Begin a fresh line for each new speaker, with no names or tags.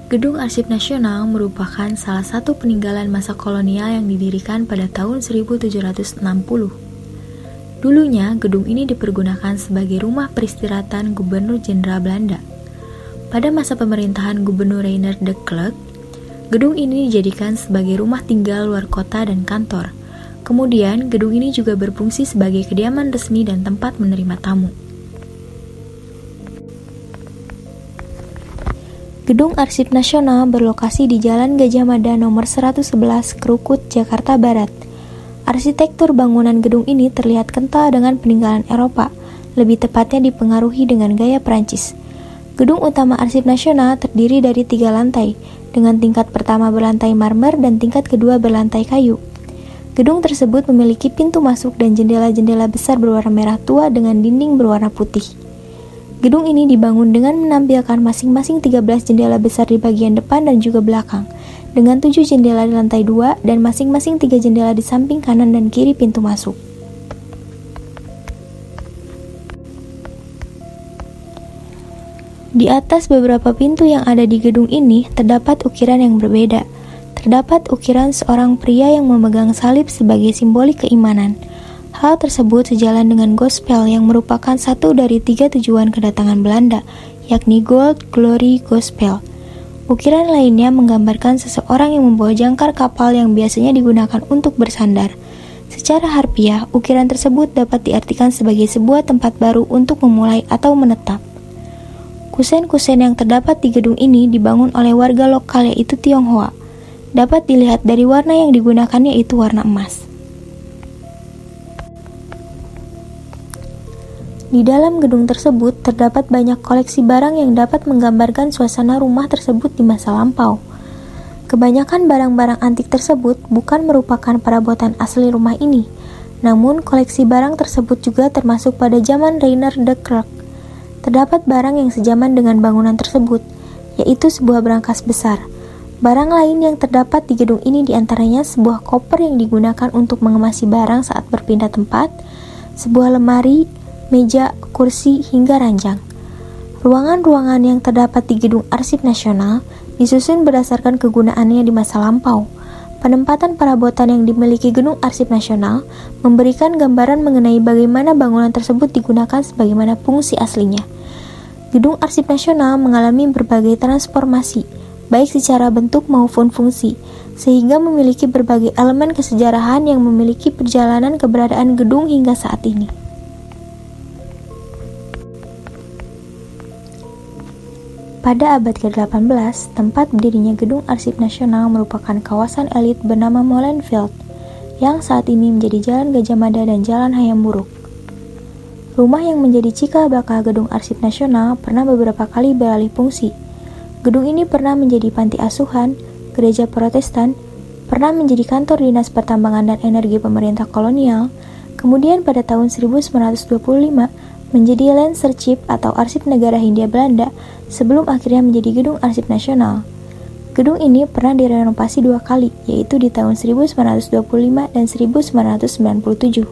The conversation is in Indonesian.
Gedung Arsip Nasional merupakan salah satu peninggalan masa kolonial yang didirikan pada tahun 1760. Dulunya, gedung ini dipergunakan sebagai rumah peristirahatan Gubernur Jenderal Belanda. Pada masa pemerintahan Gubernur Reiner de Klerk, gedung ini dijadikan sebagai rumah tinggal luar kota dan kantor. Kemudian, gedung ini juga berfungsi sebagai kediaman resmi dan tempat menerima tamu. Gedung Arsip Nasional berlokasi di Jalan Gajah Mada nomor 111, Krukut, Jakarta Barat. Arsitektur bangunan gedung ini terlihat kental dengan peninggalan Eropa, lebih tepatnya dipengaruhi dengan gaya Prancis. Gedung utama Arsip Nasional terdiri dari 3 lantai, dengan tingkat pertama berlantai marmer dan tingkat kedua berlantai kayu. Gedung tersebut memiliki pintu masuk dan jendela-jendela besar berwarna merah tua dengan dinding berwarna putih. Gedung ini dibangun dengan menampilkan masing-masing 13 jendela besar di bagian depan dan juga belakang, dengan 7 jendela di lantai 2 dan masing-masing 3 jendela di samping kanan dan kiri pintu masuk. Di atas beberapa pintu yang ada di gedung ini terdapat ukiran yang berbeda. Terdapat ukiran seorang pria yang memegang salib sebagai simbolik keimanan. Hal tersebut sejalan dengan gospel yang merupakan satu dari 3 tujuan kedatangan Belanda, yakni Gold, Glory, Gospel. Ukiran lainnya menggambarkan seseorang yang membawa jangkar kapal yang biasanya digunakan untuk bersandar. Secara harfiah, ukiran tersebut dapat diartikan sebagai sebuah tempat baru untuk memulai atau menetap. Kusen-kusen yang terdapat di gedung ini dibangun oleh warga lokal yaitu Tionghoa. Dapat dilihat dari warna yang digunakan yaitu warna emas. Di dalam gedung tersebut terdapat banyak koleksi barang yang dapat menggambarkan suasana rumah tersebut di masa lampau. Kebanyakan barang-barang antik tersebut bukan merupakan perabotan asli rumah ini, namun koleksi barang tersebut juga termasuk pada zaman Reiner de Klerk. Terdapat barang yang sejaman dengan bangunan tersebut, yaitu sebuah brankas besar. Barang lain yang terdapat di gedung ini diantaranya sebuah koper yang digunakan untuk mengemasi barang saat berpindah tempat, sebuah lemari, meja, kursi, hingga ranjang. Ruangan-ruangan yang terdapat di Gedung Arsip Nasional disusun berdasarkan kegunaannya di masa lampau. Penempatan perabotan yang dimiliki Gedung Arsip Nasional memberikan gambaran mengenai bagaimana bangunan tersebut digunakan sebagaimana fungsi aslinya. Gedung Arsip Nasional mengalami berbagai transformasi, baik secara bentuk maupun fungsi, sehingga memiliki berbagai elemen kesejarahan yang memiliki perjalanan keberadaan gedung hingga saat ini. Pada abad ke-18, tempat berdirinya Gedung Arsip Nasional merupakan kawasan elit bernama Molenveld, yang saat ini menjadi Jalan Gajah Mada dan Jalan Hayam Buruk. Rumah yang menjadi cikal bakal Gedung Arsip Nasional pernah beberapa kali beralih fungsi. Gedung ini pernah menjadi panti asuhan, gereja Protestan, pernah menjadi kantor Dinas Pertambangan dan Energi pemerintah kolonial, kemudian pada tahun 1925 menjadi Landsarchip atau Arsip Negara Hindia Belanda sebelum akhirnya menjadi Gedung Arsip Nasional. Gedung ini pernah direnovasi 2 kali, yaitu di tahun 1925 dan 1997.